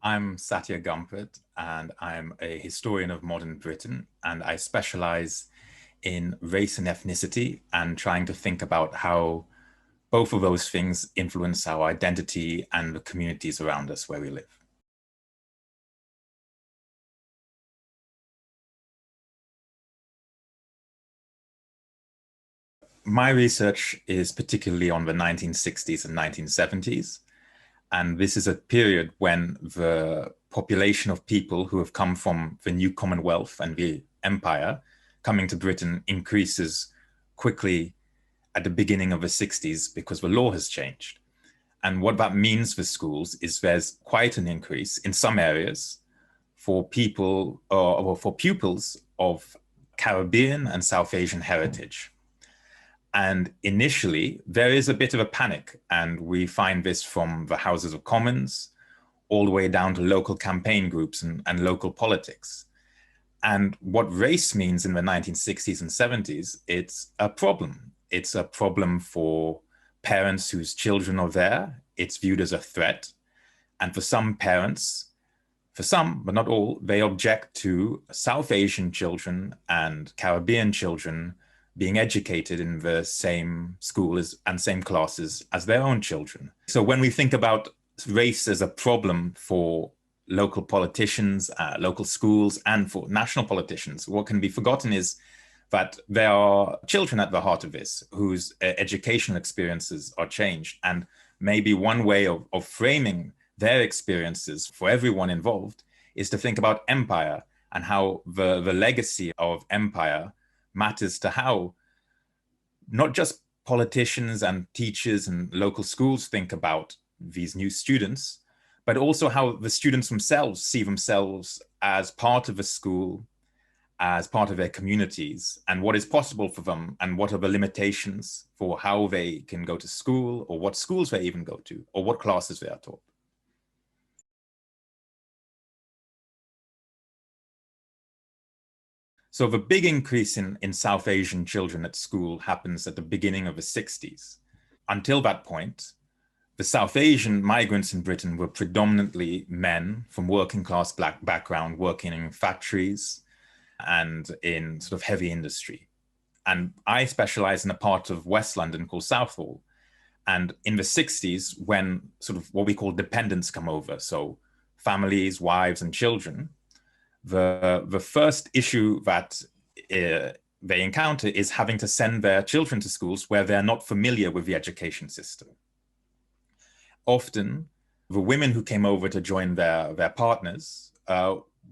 I'm Satya Gumpert, and I'm a historian of modern Britain, and I specialize in race and ethnicity and trying to think about how both of those things influence our identity and the communities around us where we live. My research is particularly on the 1960s and 1970s. And this is a period when the population of people who have come from the new Commonwealth and the Empire coming to Britain increases quickly at the beginning of the 60s because the law has changed. And what that means for schools is there's quite an increase in some areas for people or for pupils of Caribbean and South Asian heritage. And initially, there is a bit of a panic, and we find this from the Houses of Commons all the way down to local campaign groups and local politics. And what race means in the 1960s and 70s, it's a problem. It's a problem for parents whose children are there. It's viewed as a threat. And for some parents, for some, but not all, they object to South Asian children and Caribbean children being educated in the same school and same classes as their own children. So when we think about race as a problem for local politicians, local schools, and for national politicians, what can be forgotten is that there are children at the heart of this whose educational experiences are changed. And maybe one way of framing their experiences for everyone involved is to think about empire and how the legacy of empire matters to how not just politicians and teachers and local schools think about these new students, but also how the students themselves see themselves as part of a school, as part of their communities, and what is possible for them, and what are the limitations for how they can go to school, or what schools they even go to, or what classes they are taught. So the big increase in South Asian children at school happens at the beginning of the 60s. Until that point, the South Asian migrants in Britain were predominantly men from working class black background, working in factories and in sort of heavy industry. And I specialize in a part of West London called Southall. And in the 60s, when sort of what we call dependents come over, so families, wives, and children, the first issue that they encounter is having to send their children to schools where they're not familiar with the education system. Often, the women who came over to join their partners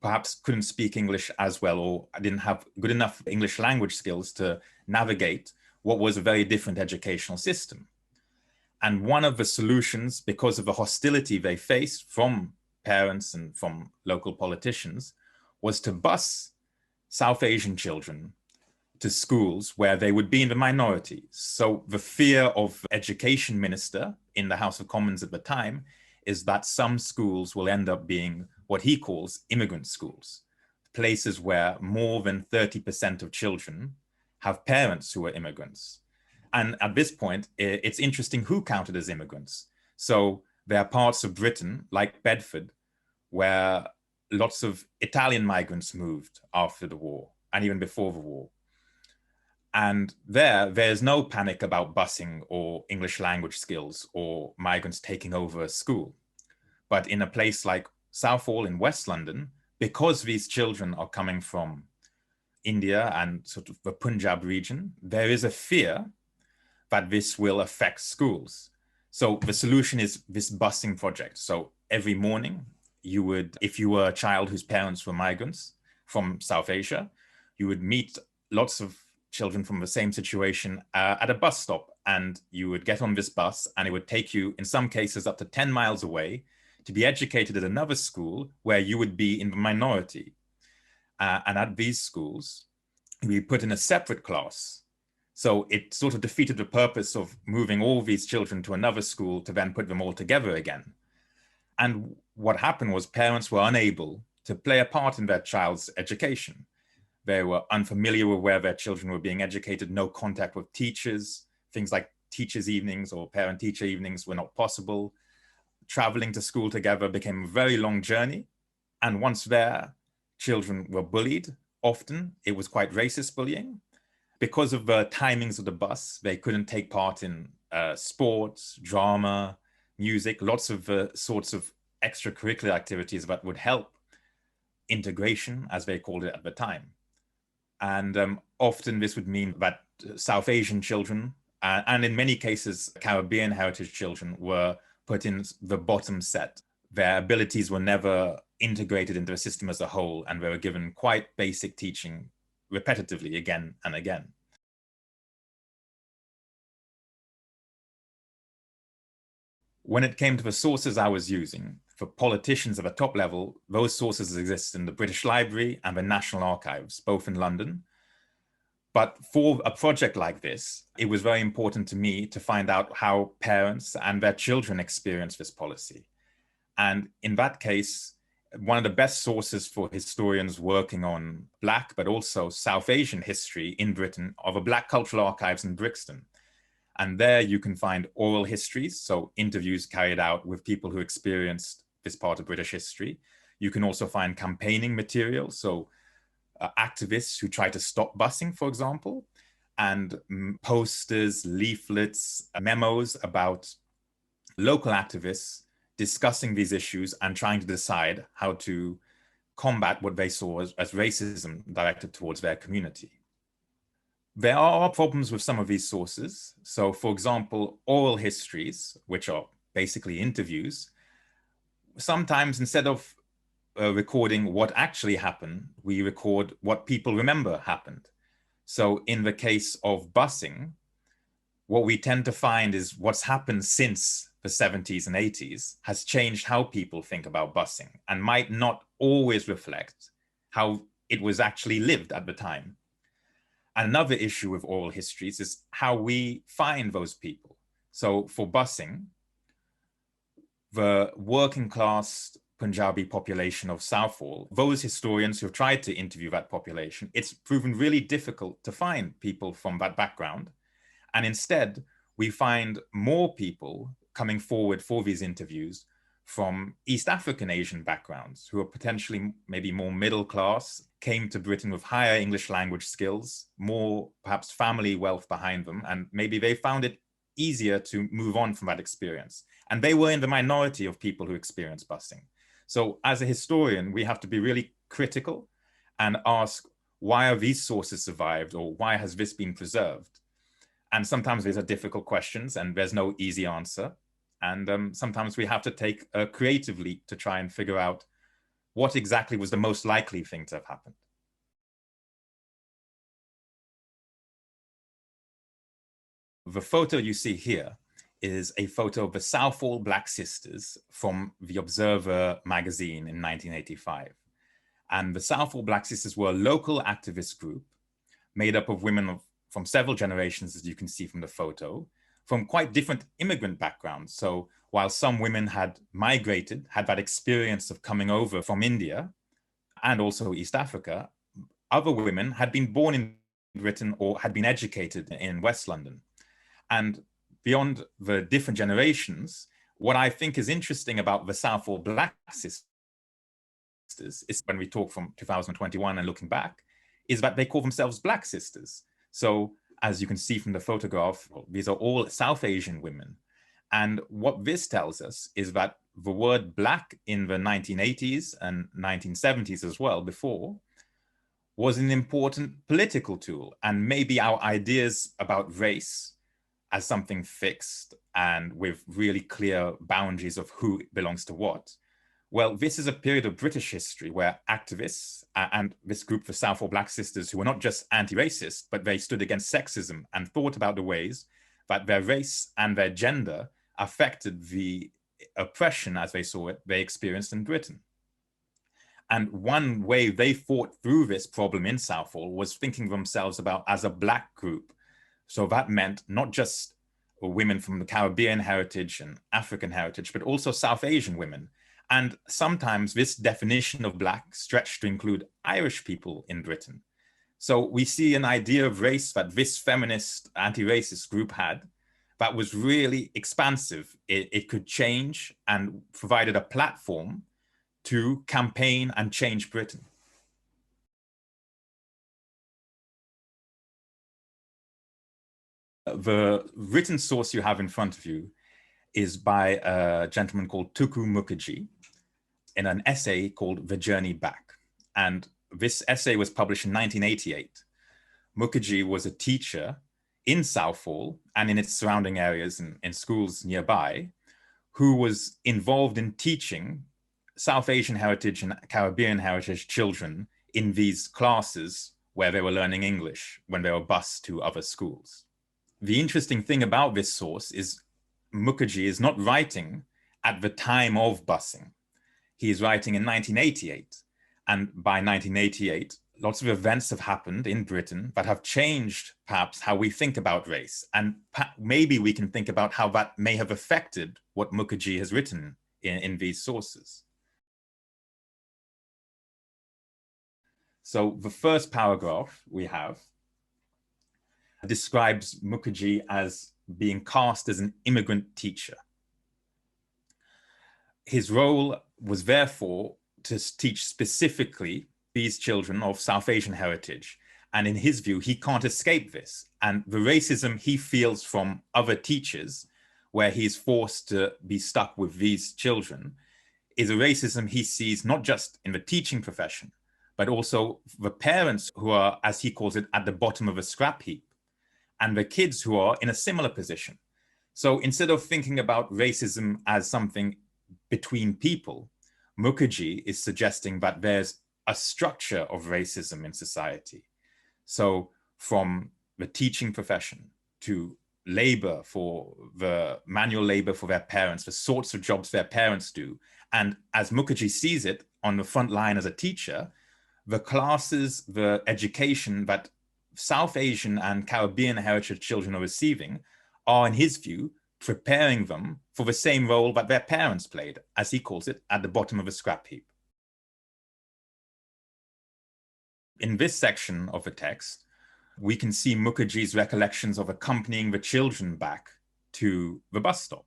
perhaps couldn't speak English as well, or didn't have good enough English language skills to navigate what was a very different educational system. And one of the solutions, because of the hostility they faced from parents and from local politicians, was to bus South Asian children to schools where they would be in the minority. So the fear of the education minister in the House of Commons at the time is that some schools will end up being what he calls immigrant schools, places where more than 30% of children have parents who are immigrants. And at this point, it's interesting who counted as immigrants. So there are parts of Britain, like Bedford, where lots of Italian migrants moved after the war and even before the war. And there's no panic about busing or English language skills or migrants taking over a school. But in a place like Southall in West London, because these children are coming from India and sort of the Punjab region, there is a fear that this will affect schools. So the solution is this busing project. So every morning, you would, if you were a child whose parents were migrants from South Asia, you would meet lots of children from the same situation at a bus stop, and you would get on this bus and it would take you, in some cases, up to 10 miles away to be educated at another school where you would be in the minority. And at these schools, we put in a separate class. So it sort of defeated the purpose of moving all these children to another school to then put them all together again. And what happened was parents were unable to play a part in their child's education. They were unfamiliar with where their children were being educated, no contact with teachers. Things like teachers' evenings or parent-teacher evenings were not possible. traveling to school together became a very long journey. And once there, children were bullied. Often it was quite racist bullying. Because of the timings of the bus, they couldn't take part in sports, drama, music, lots of sorts of extracurricular activities that would help integration, as they called it at the time. And often this would mean that South Asian children, and in many cases, Caribbean heritage children, were put in the bottom set. Their abilities were never integrated into the system as a whole, and they were given quite basic teaching repetitively again and again. When it came to the sources I was using, for politicians at the top level, those sources exist in the British Library and the National Archives, both in London. But for a project like this, it was very important to me to find out how parents and their children experience this policy. And in that case, one of the best sources for historians working on Black, but also South Asian history in Britain are the Black Cultural Archives in Brixton. And there you can find oral histories, so interviews carried out with people who experienced this part of British history. You can also find campaigning material, so activists who try to stop busing, for example, and posters, leaflets, memos about local activists discussing these issues and trying to decide how to combat what they saw as racism directed towards their community. There are problems with some of these sources. So, for example, oral histories, which are basically interviews, sometimes instead of recording what actually happened, we record what people remember happened. So in the case of busing, what we tend to find is what's happened since the 70s and 80s has changed how people think about busing and might not always reflect how it was actually lived at the time. Another issue with oral histories is how we find those people. So for busing, the working class Punjabi population of Southall, those historians who have tried to interview that population, it's proven really difficult to find people from that background. And instead, we find more people coming forward for these interviews from East African Asian backgrounds who are potentially maybe more middle class, came to Britain with higher English language skills, more perhaps family wealth behind them, and maybe they found it easier to move on from that experience. And they were in the minority of people who experienced busing. So as a historian, we have to be really critical and ask, why are these sources survived, or why has this been preserved? And sometimes these are difficult questions and there's no easy answer. And sometimes we have to take a creative leap to try and figure out what exactly was the most likely thing to have happened. The photo you see here is a photo of the Southall Black Sisters from the Observer magazine in 1985. And the Southall Black Sisters were a local activist group made up of women from several generations, as you can see from the photo, from quite different immigrant backgrounds. So while some women had migrated, had that experience of coming over from India and also East Africa, other women had been born in Britain or had been educated in West London. And beyond the different generations, what I think is interesting about the Southall Black Sisters is, when we talk from 2021 and looking back, is that they call themselves Black Sisters. So as you can see from the photograph, these are all South Asian women. And what this tells us is that the word Black in the 1980s and 1970s as well, before, was an important political tool. And maybe our ideas about race as something fixed and with really clear boundaries of who belongs to what. Well, this is a period of British history where activists and this group, the Southall Black Sisters, who were not just anti-racist, but they stood against sexism and thought about the ways that their race and their gender affected the oppression, as they saw it, they experienced in Britain. And one way they fought through this problem in Southall was thinking of themselves about as a Black group. So that meant not just women from the Caribbean heritage and African heritage, but also South Asian women. And sometimes this definition of Black stretched to include Irish people in Britain. So we see an idea of race that this feminist anti-racist group had that was really expansive. It could change and provided a platform to campaign and change Britain. The written source you have in front of you is by a gentleman called Tuku Mukherjee in an essay called The Journey Back. And this essay was published in 1988. Mukherjee was a teacher in Southall and in its surrounding areas and in schools nearby, who was involved in teaching South Asian heritage and Caribbean heritage children in these classes where they were learning English when they were bused to other schools. The interesting thing about this source is Mukherjee is not writing at the time of busing. He is writing in 1988. And by 1988, lots of events have happened in Britain that have changed perhaps how we think about race. And maybe we can think about how that may have affected what Mukherjee has written in these sources. So the first paragraph we have describes Mukherjee as being cast as an immigrant teacher. His role was therefore to teach specifically these children of South Asian heritage. And in his view, he can't escape this. And the racism he feels from other teachers, where he's forced to be stuck with these children, is a racism he sees not just in the teaching profession, but also the parents who are, as he calls it, at the bottom of a scrap heap, and the kids who are in a similar position. So instead of thinking about racism as something between people, Mukherjee is suggesting that there's a structure of racism in society. So from the teaching profession to labor, for the manual labor for their parents, the sorts of jobs their parents do. And as Mukherjee sees it on the front line as a teacher, the classes, the education that South Asian and Caribbean heritage children are receiving are, in his view, preparing them for the same role that their parents played, as he calls it, at the bottom of a scrap heap. In this section of the text, we can see Mukherjee's recollections of accompanying the children back to the bus stop.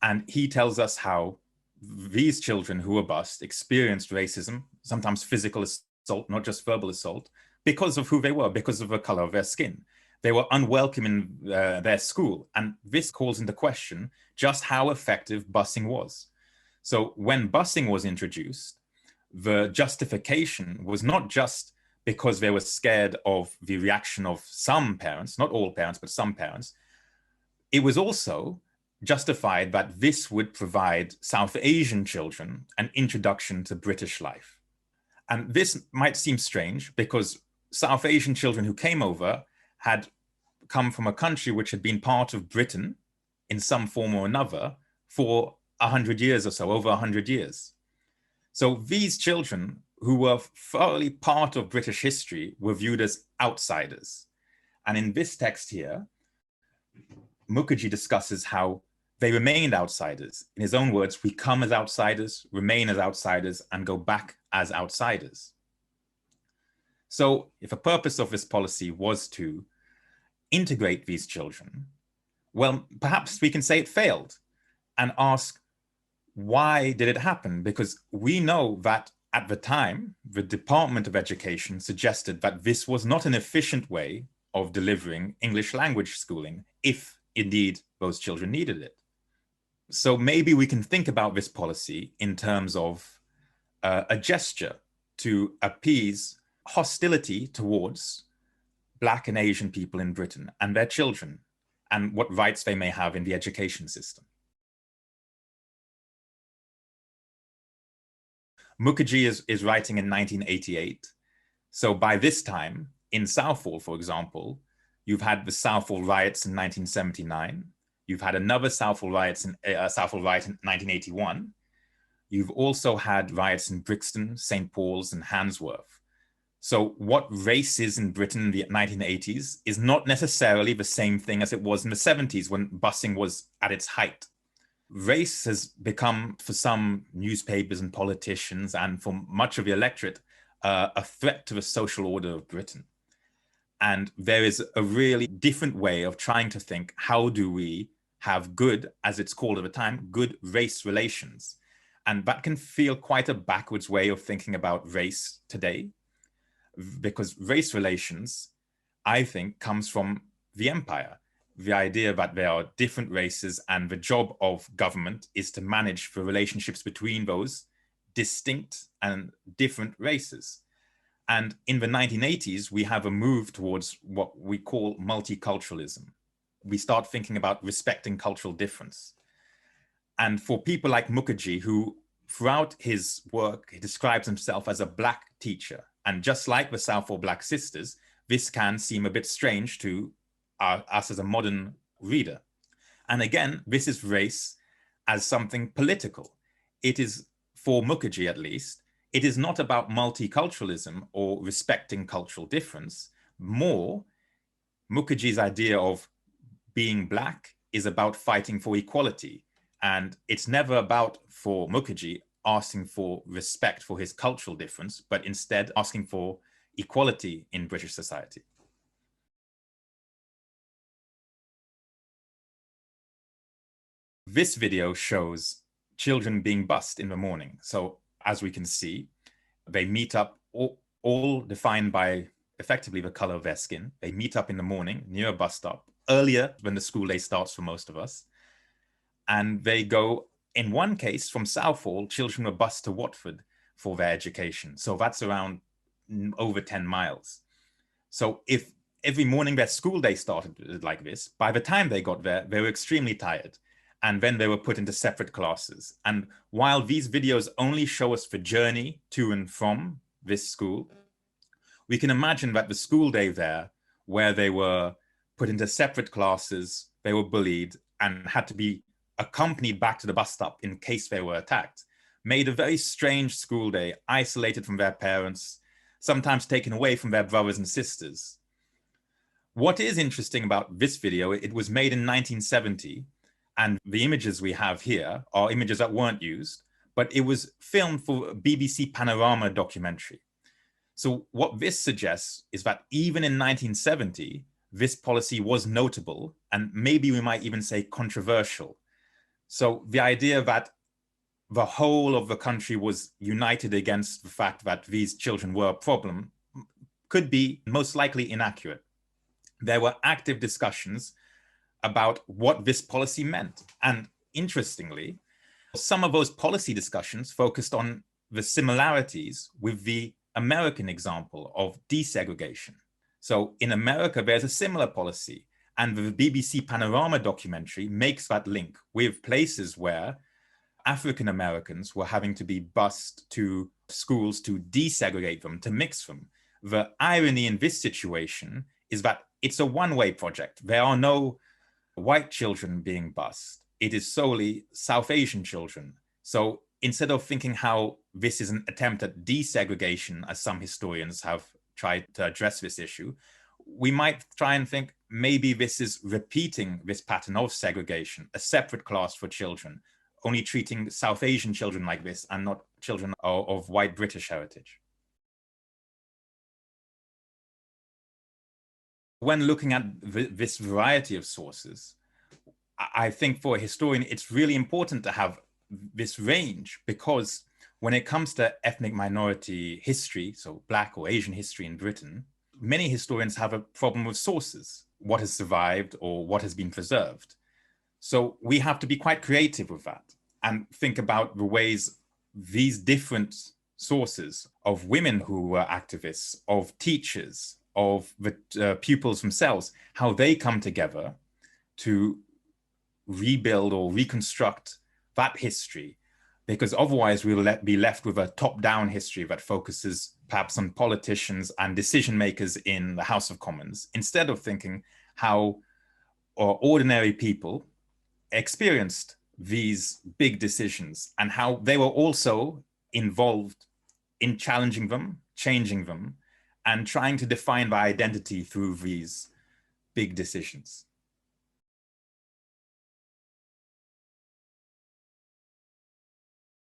And he tells us how these children who were bused experienced racism, sometimes physical assault, not just verbal assault, because of who they were, because of the color of their skin. They were unwelcome in their school. And this calls into question just how effective busing was. So when busing was introduced, the justification was not just because they were scared of the reaction of some parents, not all parents, but some parents. It was also justified that this would provide South Asian children an introduction to British life. And this might seem strange because South Asian children who came over had come from a country which had been part of Britain in some form or another for 100 years or so, over 100 years. So these children who were thoroughly part of British history were viewed as outsiders. And in this text here, Mukherjee discusses how they remained outsiders. In his own words, we come as outsiders, remain as outsiders, and go back as outsiders. So if a purpose of this policy was to integrate these children, well, perhaps we can say it failed and ask, why did it happen? Because we know that at the time, the Department of Education suggested that this was not an efficient way of delivering English language schooling, if indeed those children needed it. So maybe we can think about this policy in terms of a gesture to appease hostility towards Black and Asian people in Britain and their children, and what rights they may have in the education system. Mukherjee is writing in 1988. So by this time, in Southall, for example, you've had the Southall riots in 1979. You've had another Southall riot in 1981. You've also had riots in Brixton, St. Paul's, and Handsworth. So what race is in Britain in the 1980s is not necessarily the same thing as it was in the 70s when busing was at its height. Race has become, for some newspapers and politicians and for much of the electorate, a threat to the social order of Britain. And there is a really different way of trying to think, how do we have good, as it's called at the time, good race relations? And that can feel quite a backwards way of thinking about race today, because race relations, I think, comes from the empire. The idea that there are different races and the job of government is to manage the relationships between those distinct and different races. And in the 1980s, we have a move towards what we call multiculturalism. We start thinking about respecting cultural difference. And for people like Mukherjee, who throughout his work, he describes himself as a Black teacher. And just like the Southall Black Sisters, this can seem a bit strange to us as a modern reader. And again, this is race as something political. It is, for Mukherjee at least, it is not about multiculturalism or respecting cultural difference. More, Mukherjee's idea of being Black is about fighting for equality. And it's never about, for Mukherjee, asking for respect for his cultural difference, but instead asking for equality in British society. This video shows children being bussed in the morning. So as we can see, they meet up, all defined by effectively the color of their skin. They meet up in the morning near a bus stop, earlier when the school day starts for most of us. And they go, in one case, from Southall, children were bused to Watford for their education. So that's around over 10 miles. So if every morning their school day started like this, by the time they got there, they were extremely tired. And then they were put into separate classes. And while these videos only show us the journey to and from this school, we can imagine that the school day there, where they were put into separate classes, they were bullied and had to be accompanied back to the bus stop in case they were attacked, made a very strange school day, isolated from their parents, sometimes taken away from their brothers and sisters. What is interesting about this video, it was made in 1970, and the images we have here are images that weren't used, but it was filmed for a BBC Panorama documentary. So what this suggests is that even in 1970, this policy was notable, and maybe we might even say controversial. So the idea that the whole of the country was united against the fact that these children were a problem could be most likely inaccurate. There were active discussions about what this policy meant. And interestingly, some of those policy discussions focused on the similarities with the American example of desegregation. So in America, there's a similar policy, and the BBC Panorama documentary makes that link with places where African Americans were having to be bused to schools to desegregate them, to mix them. The irony in this situation is that it's a one-way project. There are no white children being bused. It is solely South Asian children. So instead of thinking how this is an attempt at desegregation, as some historians have tried to address this issue, we might try and think maybe this is repeating this pattern of segregation, a separate class for children, only treating South Asian children like this and not children of white British heritage. When looking at this variety of sources, I think for a historian, it's really important to have this range, because when it comes to ethnic minority history, so Black or Asian history in Britain, many historians have a problem with sources, what has survived or what has been preserved. So we have to be quite creative with that and think about the ways these different sources of women who were activists, of teachers, of the pupils themselves, how they come together to rebuild or reconstruct that history, because otherwise we'll be left with a top-down history that focuses perhaps on politicians and decision makers in the House of Commons, instead of thinking how ordinary people experienced these big decisions and how they were also involved in challenging them, changing them, and trying to define their identity through these big decisions.